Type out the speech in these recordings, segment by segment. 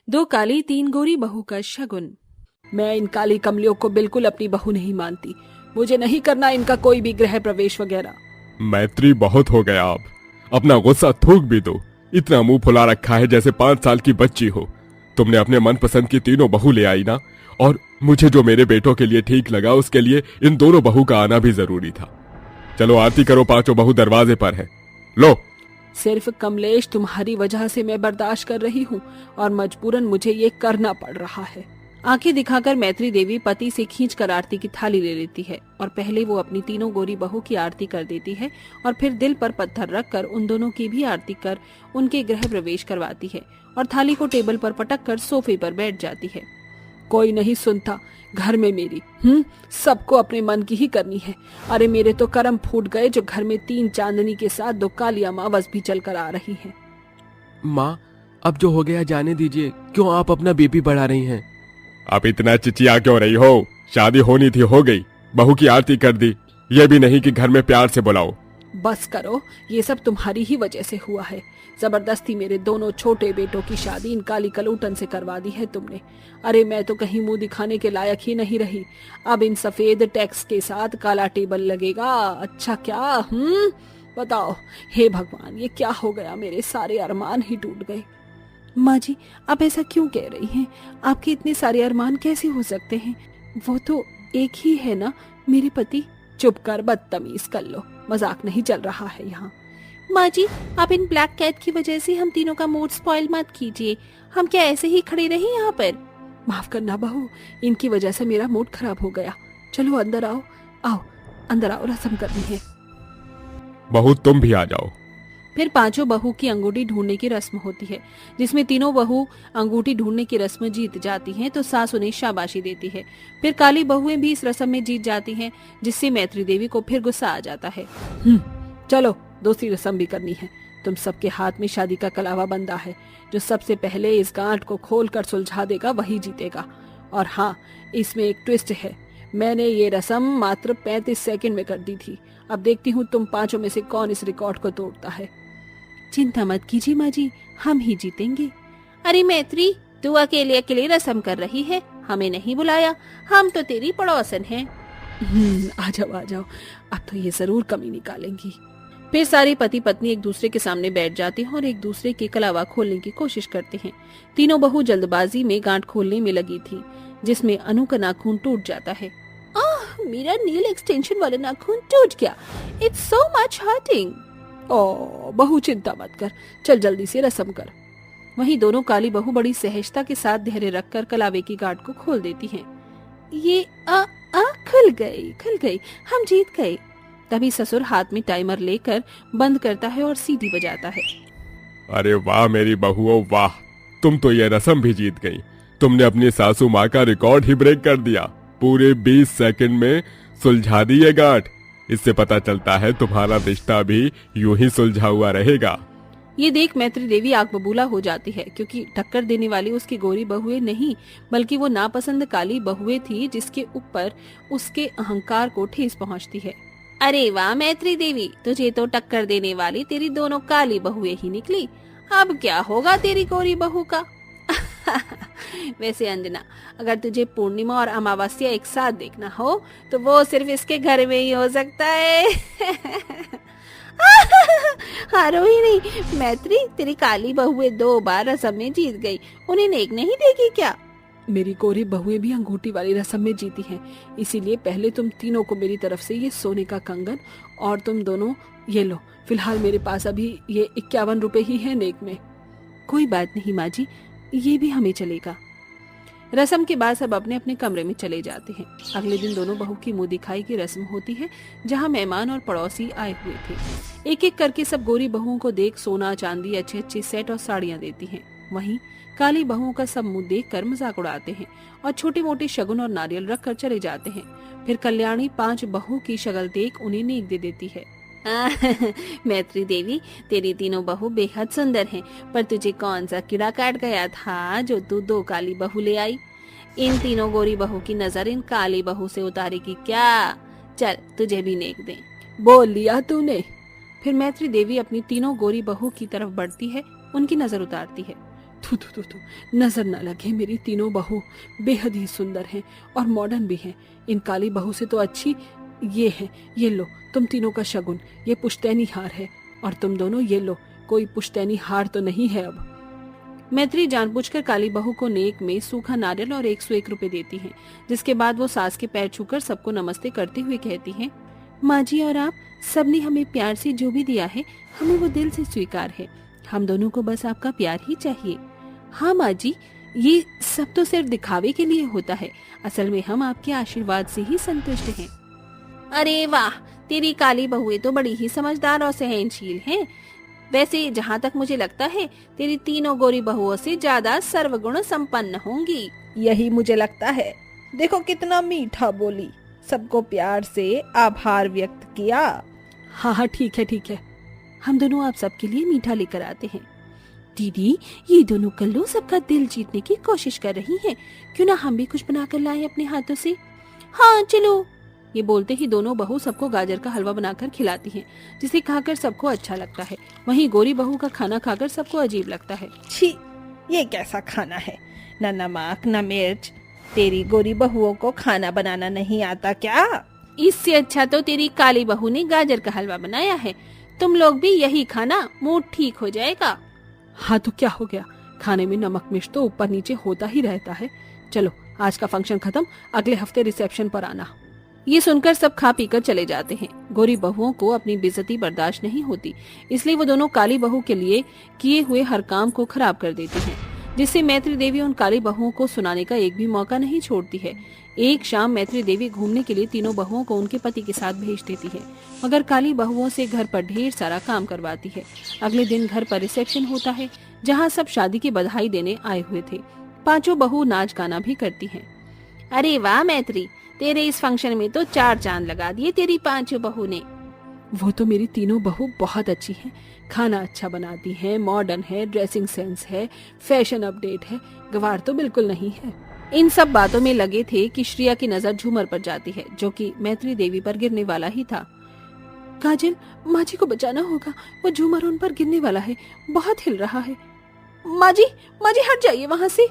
दो काली तीन गोरी बहू का शगुन। मैं इन काली कमलियों को बिल्कुल अपनी बहू नहीं मानती। मुझे नहीं करना इनका कोई भी गृह प्रवेश वगैरह। मैत्री, बहुत हो गया आप। अपना गुस्सा थूक भी दो। इतना मुंह फुला रखा है जैसे 5 साल की बच्ची हो। तुमने अपने मनपसंद की तीनों बहू ले आई ना, और मुझे जो मेरे बेटों के लिए ठीक लगा उसके लिए इन दोनों बहू का आना भी जरूरी था। चलो आरती करो, 5 बहू दरवाजे पर है। लो। सिर्फ कमलेश, तुम्हारी वजह से मैं बर्दाश्त कर रही हूँ और मजबूरन मुझे ये करना पड़ रहा है। आंखें दिखाकर मैत्री देवी पति से खींचकर आरती की थाली ले लेती है और पहले वो अपनी तीनों गोरी बहू की आरती कर देती है और फिर दिल पर पत्थर रखकर उन दोनों की भी आरती कर उनके गृह प्रवेश करवाती है और थाली को टेबल पर पटक कर सोफे पर बैठ जाती है। कोई नहीं सुनता घर में मेरी। सबको अपने मन की ही करनी है। अरे मेरे तो कर्म फूट गए जो घर में 3 चांदनी के साथ 2 काली अमावस भी चल कर आ रही है। माँ, अब जो हो गया जाने दीजिए। क्यों आप अपना बीपी बढ़ा रही हैं? आप इतना चिचिया क्यों रही हो? शादी होनी थी, हो गई। बहू की आरती कर दी, ये भी नहीं कि घर में प्यार से बुलाओ। बस करो, ये सब तुम्हारी ही वजह से हुआ है। जबरदस्ती मेरे दोनों छोटे बेटों की शादी इन काली कलूटन से करवा दी है तुमने। अरे मैं तो कहीं मुंह दिखाने के लायक ही नहीं रही। अब इन सफेद टैक्स के साथ काला टेबल लगेगा। अच्छा क्या? बताओ। हे भगवान, ये क्या हो गया? मेरे सारे अरमान ही टूट गए। माँ जी, आप ऐसा क्यों कह रही हैं? आपके इतने सारे अरमान कैसे हो सकते हैं? वो तो एक ही है ना, मेरे पति। चुप कर, बदतमीज कर लो। मजाक नहीं चल रहा है यहाँ। माँ जी, आप इन ब्लैक कैट की वजह से हम तीनों का मूड स्पॉइल मत कीजिए। हम क्या ऐसे ही खड़े रहे यहाँ पर? माफ करना बहू, इनकी वजह से मेरा मूड खराब हो गया। चलो अंदर आओ। आओ अंदर आओ, रस्म करनी है। बहू तुम भी आ जाओ। फिर 5 बहू की अंगूठी ढूंढने की रस्म होती है, जिसमें तीनों बहू अंगूठी ढूंढने की रस्म जीत जाती हैं तो सास उन्हें शाबाशी देती है। फिर काली बहुएं भी इस रस्म में जीत जाती हैं, जिससे मैत्री देवी को फिर गुस्सा आ जाता है। चलो दूसरी रस्म भी करनी है। तुम सबके हाथ में शादी का कलावा बंधा है। जो सबसे पहले इस गांठ को खोल कर सुलझा देगा वही जीतेगा। और हाँ, इसमें एक ट्विस्ट है। मैंने ये रस्म मात्र 35 सेकंड में कर दी थी। अब देखती हूँ तुम 5 में से कौन इस रिकॉर्ड को तोड़ता है। चिंता मत कीजिए माँ जी, हम ही जीतेंगे। अरे मैत्री, तू अकेले अकेले रस्म कर रही है, हमें नहीं बुलाया। हम तो तेरी पड़ोसन हैं। आ जाओ आ जाओ, अब तो ये जरूर कमी निकालेंगी। फिर सारे पति पत्नी एक दूसरे के सामने बैठ जाते हैं और एक दूसरे के कलावा खोलने की कोशिश करते हैं। तीनों बहू जल्दबाजी में गांठ खोलने में लगी थी, जिसमें अनु का नाखून टूट जाता है। मेरा नील एक्सटेंशन वाला नाखून टूट गया। It's so much hurting. ओ बहू, चिंता मत कर, चल जल्दी से रस्म कर। वहीं दोनों काली बहू बड़ी सहजता के साथ धैर्य रखकर कलावे की गांठ को खोल देती हैं। ये खुल गई, हम जीत गए। तभी ससुर हाथ में टाइमर लेकर बंद करता है और सीटी बजाता है। अरे वाह मेरी बहुओं, वाह! तुम तो ये रस्म भी जीत गई। तुमने अपनी सासू माँ का रिकॉर्ड ही ब्रेक कर दिया। पूरे 20 सेकंड में सुलझा दी ये गांठ। इससे पता चलता है तुम्हारा रिश्ता भी यूं ही सुलझा हुआ रहेगा। ये देख मैत्री देवी आग बबूला हो जाती है, क्योंकि टक्कर देने वाली उसकी गोरी बहुएं नहीं बल्कि वो नापसंद काली बहुएं थी, जिसके ऊपर उसके अहंकार को ठेस पहुंचती है। अरे वाह मैत्री देवी, तुझे तो टक्कर देने वाली तेरी दोनों काली बहुएं ही निकली। अब क्या होगा तेरी गोरी बहू का? वैसे अंजना, अगर तुझे पूर्णिमा और अमावस्या एक साथ देखना हो तो वो सिर्फ इसके घर में ही हो सकता है। हारो ही नहीं मैत्री, तेरी काली बहुएं 2 बार रस्म में जीत गई। उन्हें नेक नहीं देगी क्या? मेरी गोरी बहुएं भी अंगूठी वाली रस्म में जीती हैं, इसीलिए पहले तुम तीनों को मेरी तरफ से ये सोने का कंगन, और तुम दोनों ये लो। फिलहाल मेरे पास अभी ये 51 रुपए ही है नेक में। कोई बात नहीं माँ जी, ये भी हमें चलेगा। रस्म के बाद सब अपने अपने कमरे में चले जाते हैं। अगले दिन दोनों बहू की मुंह दिखाई की रस्म होती है, जहां मेहमान और पड़ोसी आए हुए थे। एक एक करके सब गोरी बहुओं को देख सोना चांदी, अच्छे अच्छे सेट और साड़ियां देती हैं। वहीं काली बहुओं का सब मुंह देख कर मजाक उड़ाते हैं और छोटे मोटे शगुन और नारियल रख कर चले जाते हैं। फिर कल्याणी 5 बहू की शक्ल देख उन्हें नेक दे देती है। मैत्री देवी, तेरी तीनों बहू बेहद सुंदर हैं, पर तुझे कौन सा कीड़ा काट गया था जो तू 2 काली बहू ले आई? इन तीनों गोरी बहू की नजर इन काली बहू से उतारेगी क्या? चल तुझे भी नेक दे। बोल लिया तूने। फिर मैत्री देवी अपनी तीनों गोरी बहू की तरफ बढ़ती है, उनकी नजर उतारती है। थू थू थू थू, नजर न लगे, मेरी तीनों बहू बेहद ही सुंदर हैं और मॉडर्न भी हैं। इन काली बहू से तो अच्छी ये है। ये लो तुम तीनों का शगुन, ये पुश्तैनी हार है। और तुम दोनों ये लो, कोई पुश्तैनी हार तो नहीं है अब। मैत्री जानबूझकर काली बहू को नेक में सूखा नारियल और 101 रुपए देती है, जिसके बाद वो सास के पैर छूकर सबको नमस्ते करते हुए कहती है, माँ जी और आप सबने हमें प्यार से जो भी दिया है, हमें वो दिल से स्वीकार है। हम दोनों को बस आपका प्यार ही चाहिए। हाँ माँ जी, ये सब तो सिर्फ दिखावे के लिए होता है, असल में हम आपके आशीर्वाद से ही संतुष्ट हैं। अरे वाह, तेरी काली बहुएं तो बड़ी ही समझदार और सहनशील हैं। वैसे जहाँ तक मुझे लगता है, तेरी तीनों गोरी बहुओं से ज्यादा सर्वगुण संपन्न होंगी। यही मुझे लगता है। देखो कितना मीठा बोली, सबको प्यार से आभार व्यक्त किया। हाँ हाँ ठीक है ठीक है, हम दोनों आप सबके लिए मीठा लेकर आते हैं। दीदी, ये दोनों कल्लू सबका दिल जीतने की कोशिश कर रही हैं, क्यों ना हम भी कुछ बनाकर लाएं अपने हाथों से। हाँ चलो। ये बोलते ही दोनों बहू सबको गाजर का हलवा बनाकर खिलाती हैं, जिसे खाकर सबको अच्छा लगता है। वहीं गोरी बहू का खाना खाकर सबको अजीब लगता है। छी, ये कैसा खाना है, न नमक न मिर्च। तेरी गोरी बहुओं को खाना बनाना नहीं आता क्या? इससे अच्छा तो तेरी काली बहू ने गाजर का हलवा बनाया है। तुम लोग भी यही खाना, मूड ठीक हो जाएगा। हाँ तो क्या हो गया, खाने में नमक मिर्च तो ऊपर नीचे होता ही रहता है। चलो आज का फंक्शन खत्म, अगले हफ्ते रिसेप्शन पर आना। ये सुनकर सब खा पीकर चले जाते हैं। गोरी बहुओं को अपनी बेइज्जती बर्दाश्त नहीं होती, इसलिए वो दोनों काली बहू के लिए किए हुए हर काम को खराब कर देती हैं, जिससे मैत्री देवी उन काली बहुओं को सुनाने का एक भी मौका नहीं छोड़ती है। एक शाम मैत्री देवी घूमने के लिए तीनों बहुओं को उनके पति के साथ भेज देती है, मगर काली बहुओं से घर पर ढेर सारा काम करवाती है। अगले दिन घर पर रिसेप्शन होता है, जहाँ सब शादी की बधाई देने आए हुए थे। पांचों बहू नाच गाना भी करती हैं। अरे वाह मैत्री, तेरे इस फंक्शन में तो 4 चांद लगा दिए तेरी पांचों बहू ने। वो तो मेरी तीनों बहू बहुत अच्छी हैं, खाना अच्छा बनाती हैं, मॉडर्न है, ड्रेसिंग सेंस है, फैशन अपडेट है, गवार तो बिल्कुल नहीं है। इन सब बातों में लगे थे कि श्रिया की नजर झूमर पर जाती है, जो कि मैत्री देवी पर गिरने वाला ही था। काजल, माँ जी को बचाना होगा, वो झूमर उन पर गिरने वाला है, बहुत हिल रहा है। माँ जी हट जाइए वहाँ से।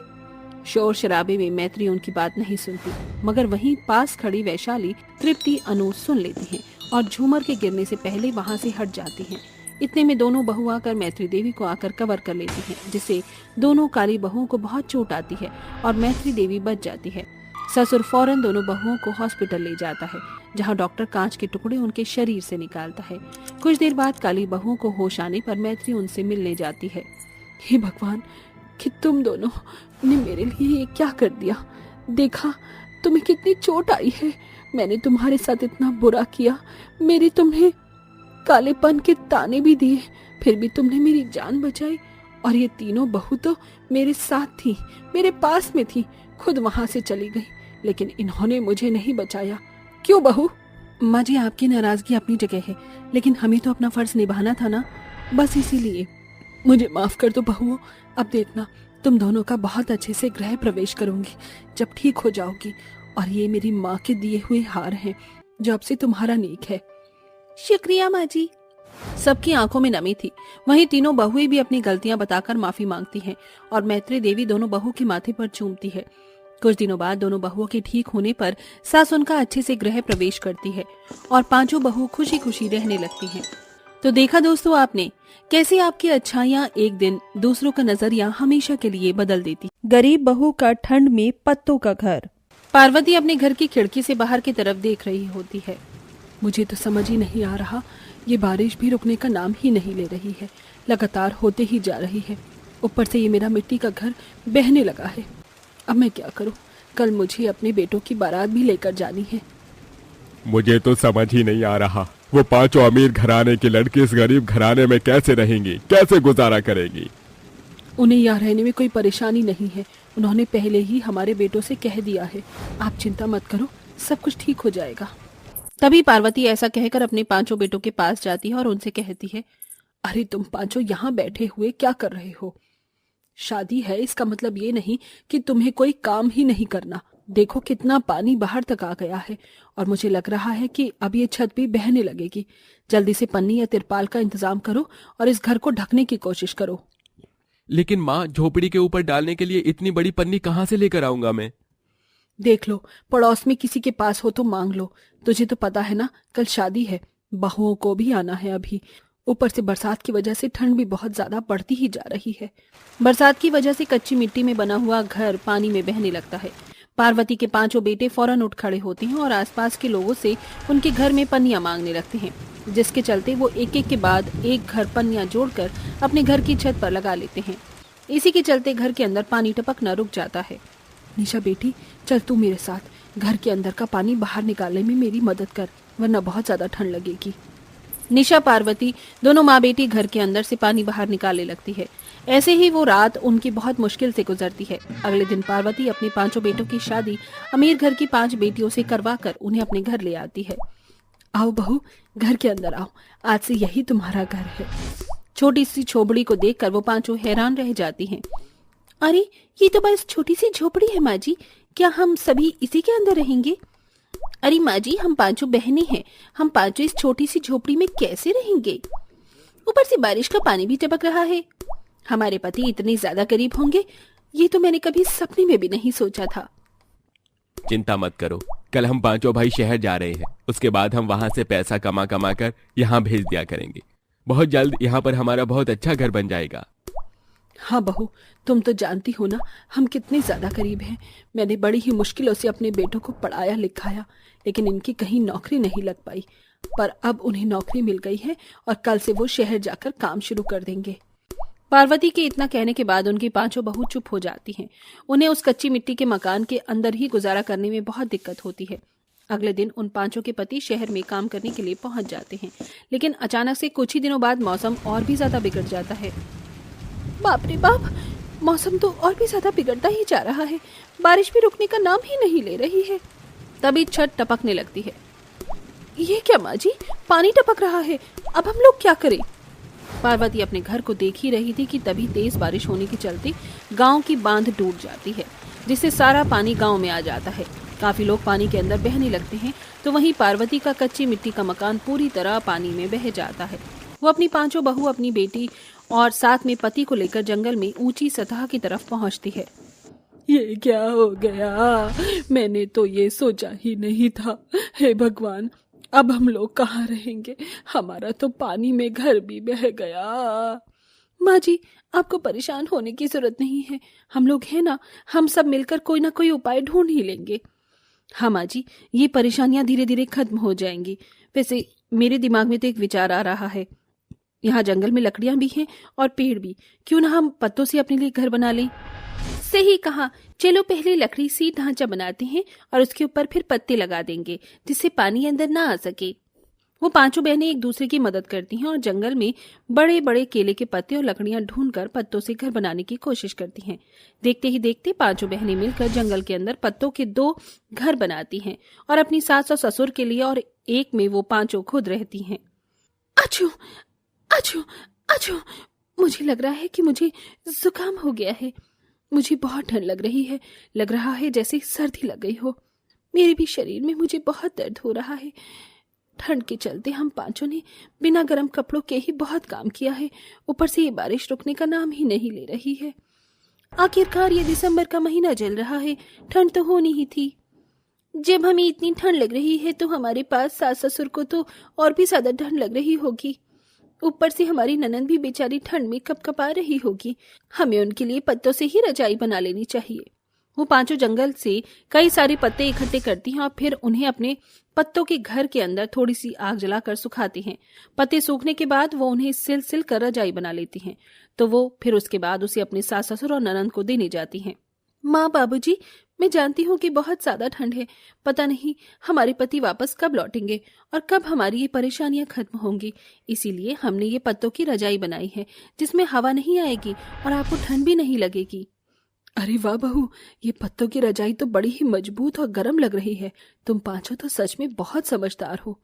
शोर शराबे में मैत्री उनकी बात नहीं सुनती, मगर वहीं पास खड़ी वैशाली, तृप्ति, अनु सुन लेती हैं और झूमर के गिरने से पहले वहां से हट जाती हैं। इतने में दोनों बहू आकर मैत्री देवी को आकर कवर कर लेती हैं, जिससे दोनों काली बहुओं को बहुत चोट आती है और मैत्री देवी बच जाती है। ससुर फौरन दोनों बहुओं को हॉस्पिटल ले जाता है, जहां डॉक्टर कांच के टुकड़े उनके शरीर से निकालता है। कुछ देर बाद काली बहुओं को होश आने पर मैत्री उनसे मिलने जाती है। हे भगवान, कि तुम दोनों ने मेरे लिए ये क्या कर दिया। देखा तुम्हें कितनी चोट आई है, मैंने तुम्हारे साथ इतना बुरा किया, मेरी तुम्हें कालेपन के ताने भी दिए, फिर भी तुमने मेरी जान बचाई। और ये तीनों बहू तो मेरे साथ थी, मेरे पास में थी, खुद वहां से चली गई, लेकिन इन्होंने मुझे नहीं बचाया। क्यों बहू? माँ जी, आपकी नाराजगी अपनी जगह है, लेकिन हमें तो अपना फर्ज निभाना था ना, बस इसीलिए। मुझे माफ कर दो बहुओं, अब देखना तुम दोनों का बहुत अच्छे से गृह प्रवेश करूंगी जब ठीक हो जाओगी। और ये मेरी माँ के दिए हुए हार हैं, जो अब से तुम्हारा नेक है। शुक्रिया माँ जी। सबकी आंखों में नमी थी। वहीं तीनों बहुएं भी अपनी गलतियां बताकर माफी मांगती हैं और मैत्री देवी दोनों बहू के माथे पर चूमती है। कुछ दिनों बाद दोनों बहुओं के ठीक होने पर सास उनका अच्छे से गृह प्रवेश करती है और पांचों बहू खुशी खुशी रहने लगती हैं। तो देखा दोस्तों आपने, कैसे आपकी अच्छाइयाँ एक दिन दूसरों का नजरिया हमेशा के लिए बदल देती। गरीब बहू का ठंड में पत्तों का घर। पार्वती अपने घर की खिड़की से बाहर की तरफ देख रही होती है। मुझे तो समझ ही नहीं आ रहा, ये बारिश भी रुकने का नाम ही नहीं ले रही है, लगातार होते ही जा रही है। ऊपर से ये मेरा मिट्टी का घर बहने लगा है। अब मैं क्या करूं? कल मुझे अपने बेटों की बारात भी लेकर जानी है। मुझे तो समझ ही नहीं आ रहा, वो पांचों अमीर घराने की लड़की इस गरीब घराने में कैसे रहेंगी, कैसे गुजारा करेंगी। उन्हें यहाँ रहने में कोई परेशानी नहीं है, उन्होंने पहले ही हमारे बेटों से कह दिया है। आप चिंता मत करो, सब कुछ ठीक हो जाएगा। तभी पार्वती ऐसा कहकर अपने पांचों बेटों के पास जाती है और उनसे कहती है, अरे तुम पांचों यहाँ बैठे हुए क्या कर रहे हो? शादी है, इसका मतलब ये नहीं कि तुम्हें कोई काम ही नहीं करना। देखो कितना पानी बाहर तक आ गया है और मुझे लग रहा है कि अब ये छत भी बहने लगेगी। जल्दी से पन्नी या तिरपाल का इंतजाम करो और इस घर को ढकने की कोशिश करो। लेकिन माँ, झोपड़ी के ऊपर डालने के लिए इतनी बड़ी पन्नी कहाँ से लेकर आऊंगा मैं? देख लो, पड़ोस में किसी के पास हो तो मांग लो। तुझे तो पता है ना, कल शादी है, बहुओं को भी आना है अभी। ऊपर से बरसात की वजह से ठंड भी बहुत ज्यादा बढ़ती ही जा रही है। बरसात की वजह से कच्ची मिट्टी में बना हुआ घर पानी में बहने लगता है। पार्वती के पांचों बेटे फौरन उठ खड़े होते हैं और आसपास के लोगों से उनके घर में पन्नियां मांगने लगते हैं, जिसके चलते वो एक एक के बाद एक घर पन्नियां जोड़कर अपने घर की छत पर लगा लेते हैं। इसी के चलते घर के अंदर पानी टपकना रुक जाता है। निशा बेटी, चल तू मेरे साथ, घर के अंदर का पानी बाहर निकालने में मेरी मदद कर, वरना बहुत ज्यादा ठंड लगेगी। निशा पार्वती दोनों माँ बेटी घर के अंदर से पानी बाहर निकालने लगती है। ऐसे ही वो रात उनकी बहुत मुश्किल से गुजरती है। अगले दिन पार्वती अपने पांचों बेटों की शादी अमीर घर की 5 बेटियों से करवाकर उन्हें अपने घर ले आती है। आओ बहू, घर के अंदर आओ, आज से यही तुम्हारा घर है। छोटी सी झोपड़ी को देखकर वो पांचों हैरान रह जाती हैं। अरे, ये तो बस छोटी सी झोपड़ी है माँ जी, क्या हम सभी इसी के अंदर रहेंगे? अरे माँ जी, हम पांचों बहनें हैं, हम पांचों इस छोटी सी झोपड़ी में कैसे रहेंगे? ऊपर से बारिश का पानी भी टपक रहा है। हमारे पति इतने ज्यादा गरीब होंगे, ये तो मैंने कभी सपने में भी नहीं सोचा था। चिंता मत करो, कल हम पांचों भाई शहर जा रहे हैं। उसके बाद हम वहां से पैसा कमा कमा कर यहाँ भेज दिया करेंगे। बहुत जल्द यहाँ पर हमारा बहुत अच्छा घर बन जाएगा। हाँ बहू, तुम तो जानती हो ना हम कितने ज्यादा गरीब हैं। मैंने बड़ी ही मुश्किलों से अपने बेटों को पढ़ाया लिखाया, लेकिन इनकी कहीं नौकरी नहीं लग पाई। पर अब उन्हें नौकरी मिल गई है और कल से वो शहर जाकर काम शुरू कर देंगे। पार्वती के इतना कहने के बाद उनकी पांचों बहू चुप हो जाती हैं। उन्हें उस कच्ची मिट्टी के मकान के अंदर ही गुजारा करने में बहुत दिक्कत होती है। अगले दिन उन पांचों के पति शहर में काम करने के लिए पहुंच जाते हैं, लेकिन अचानक से कुछ ही दिनों बाद मौसम और भी ज्यादा बिगड़ जाता है। बाप रे बाप, मौसम तो और भी ज्यादा बिगड़ता ही जा रहा है। बारिश भी रुकने का नाम ही नहीं ले रही है। तभी छत टपकने लगती है। ये क्या माँ जी, पानी टपक रहा है, अब हम लोग क्या करें? पार्वती अपने घर को देख ही रही थी कि तभी तेज बारिश होने के चलते गांव की बांध टूट जाती है, जिससे सारा पानी गांव में आ जाता है। काफी लोग पानी के अंदर बहने लगते हैं, तो वहीं पार्वती का कच्ची मिट्टी का मकान पूरी तरह पानी में बह जाता है। वो अपनी पांचों बहू, अपनी बेटी और साथ में पति को लेकर जंगल में ऊंची सतह की तरफ पहुंचती है। ये क्या हो गया? मैंने तो ये सोचा ही नहीं था। हे भगवान, अब हम लोग कहाँ रहेंगे? हमारा तो पानी में घर भी बह गया। माँ जी, आपको परेशान होने की जरूरत नहीं है, हम लोग हैं ना, हम सब मिलकर कोई ना कोई उपाय ढूंढ ही लेंगे। हाँ माँ जी, ये परेशानियां धीरे धीरे खत्म हो जाएंगी। वैसे मेरे दिमाग में तो एक विचार आ रहा है, यहाँ जंगल में लकड़ियां भी हैं और पेड़ भी, क्यों ना हम पत्तों से अपने लिए घर बना लें? सही कहा, चलो पहले लकड़ी से ढांचा बनाते हैं और उसके ऊपर फिर पत्ते लगा देंगे, जिससे पानी अंदर ना आ सके। वो पांचों बहनें एक दूसरे की मदद करती हैं और जंगल में बड़े बड़े केले के पत्ते और लकड़ियां ढूंढकर पत्तों से घर बनाने की कोशिश करती हैं। देखते ही देखते पांचों बहनें मिलकर जंगल के अंदर पत्तों के 2 घर बनाती हैं और अपनी सास और ससुर के लिए, और एक में वो पांचों खुद रहती हैं। अछू अछू अछू, मुझे लग रहा है कि मुझे जुकाम हो गया है। मुझे बहुत ठंड लग रही है, लग रहा है जैसे सर्दी लग गई हो। मेरे भी शरीर में मुझे बहुत दर्द हो रहा है। ठंड के चलते हम पांचों ने बिना गर्म कपड़ों के ही बहुत काम किया है, ऊपर से ये बारिश रुकने का नाम ही नहीं ले रही है। आखिरकार ये दिसंबर का महीना चल रहा है, ठंड तो होनी ही थी। जब हमें इतनी ठंड लग रही है तो हमारे पास सास ससुर को तो और भी ज्यादा ठंड लग रही होगी। ऊपर से हमारी ननद भी बेचारी ठंड में कपकपा रही होगी। हमें उनके लिए पत्तों से ही रजाई बना लेनी चाहिए। वो पांचों जंगल से कई सारे पत्ते इकट्ठे करती हैं और फिर उन्हें अपने पत्तों के घर के अंदर थोड़ी सी आग जलाकर सुखाती हैं। पत्ते सूखने के बाद वो उन्हें सिल सिल कर रजाई बना लेती हैं, तो वो फिर उसके बाद उसे अपने सास ससुर और ननद को देने जाती हैं। माँ, बाबूजी, मैं जानती हूँ कि बहुत ज्यादा ठंड है, पता नहीं हमारे पति वापस कब लौटेंगे और कब हमारी ये परेशानियां खत्म होंगी। इसीलिए हमने ये पत्तों की रजाई बनाई है, जिसमें हवा नहीं आएगी और आपको ठंड भी नहीं लगेगी। अरे वाह बहू, ये पत्तों की रजाई तो बड़ी ही मजबूत और गर्म लग रही है। तुम पांचों तो सच में बहुत समझदार हो।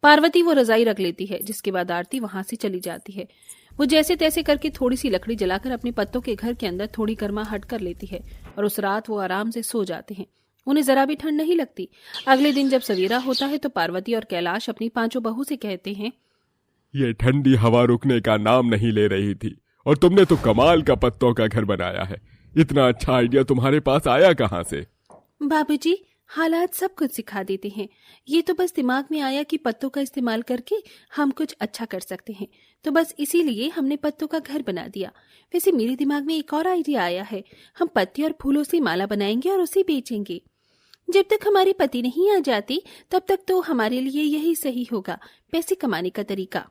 पार्वती वो रजाई रख लेती है, जिसके बाद आरती वहां से चली जाती है। वो जैसे तैसे करके थोड़ी सी लकड़ी जलाकर अपने पत्तों के घर के अंदर थोड़ी गर्माहट कर लेती है और उस रात वो आराम से सो जाते हैं। उन्हें जरा भी ठंड नहीं लगती। अगले दिन जब सवेरा होता है तो पार्वती और कैलाश अपनी पांचों बहू से कहते हैं, ये ठंडी हवा रुकने का नाम नहीं ले रही थी और तुमने तो कमाल का पत्तों का घर बनाया है। इतना अच्छा आइडिया तुम्हारे पास आया कहाँ से? बाबूजी, हालात सब कुछ सिखा देते हैं। ये तो बस दिमाग में आया कि पत्तों का इस्तेमाल करके हम कुछ अच्छा कर सकते हैं, तो बस इसीलिए हमने पत्तों का घर बना दिया। वैसे मेरे दिमाग में एक और आइडिया आया है। हम पत्ती और फूलों से माला बनाएंगे और उसे बेचेंगे। जब तक हमारे पति नहीं आ जाते तब तक तो हमारे लिए यही सही होगा पैसे कमाने का तरीका।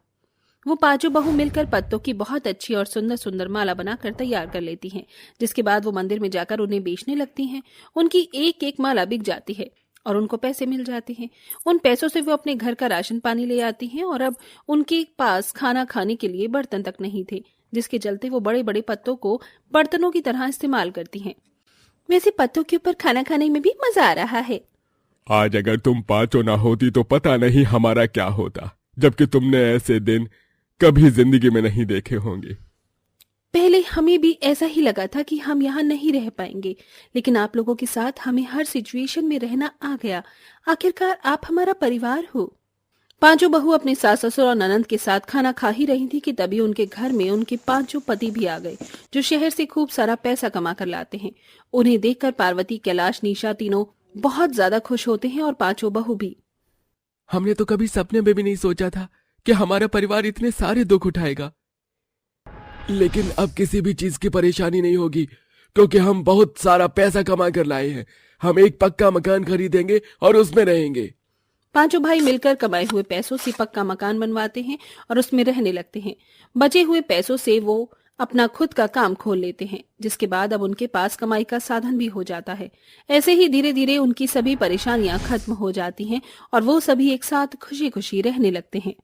वो पांचों बहू मिलकर पत्तों की बहुत अच्छी और सुंदर सुंदर माला बनाकर तैयार कर लेती हैं, जिसके बाद वो मंदिर में जाकर उन्हें बेचने लगती हैं। उनकी एक एक माला बिक जाती है और उनको पैसे मिल जाते हैं। उन पैसों से वो अपने घर का राशन पानी ले आती हैं और अब उनके पास खाना खाने के लिए बर्तन तक नहीं थे, जिसके चलते वो बड़े बड़े पत्तों को बर्तनों की तरह इस्तेमाल करती हैं। वैसे पत्तों के ऊपर खाना खाने में भी मजा आ रहा है। आज अगर तुम पांचों ना होती तो पता नहीं हमारा क्या होता, जबकि तुमने ऐसे दिन कभी जिंदगी में नहीं देखे होंगे। पहले हमें भी ऐसा ही लगा था कि हम यहाँ नहीं रह पाएंगे, लेकिन आप लोगों के साथ हमें हर सिचुएशन में रहना आ गया। आखिरकार आप हमारा परिवार हो। पांचों बहू अपने सास ससुर और ननंद के साथ खाना खा ही रही थी कि तभी उनके घर में उनके पांचों पति भी आ गए, जो शहर से खूब सारा पैसा कमा कर लाते हैं। उन्हें देखकर पार्वती, कैलाश, निशा तीनों बहुत ज्यादा खुश होते हैं और पांचों बहू भी। हमने तो कभी सपने में भी नहीं सोचा था कि हमारा परिवार इतने सारे दुख उठाएगा, लेकिन अब किसी भी चीज की परेशानी नहीं होगी क्योंकि हम बहुत सारा पैसा कमा कर लाए हैं। हम एक पक्का मकान खरीदेंगे और उसमें रहेंगे। पांचों भाई मिलकर कमाए हुए पैसों से पक्का मकान बनवाते हैं और उसमें रहने लगते हैं। बचे हुए पैसों से वो अपना खुद का काम खोल लेते हैं, जिसके बाद अब उनके पास कमाई का साधन भी हो जाता है। ऐसे ही धीरे धीरे उनकी सभी परेशानियां खत्म हो जाती हैं और वो सभी एक साथ खुशी खुशी रहने लगते हैं।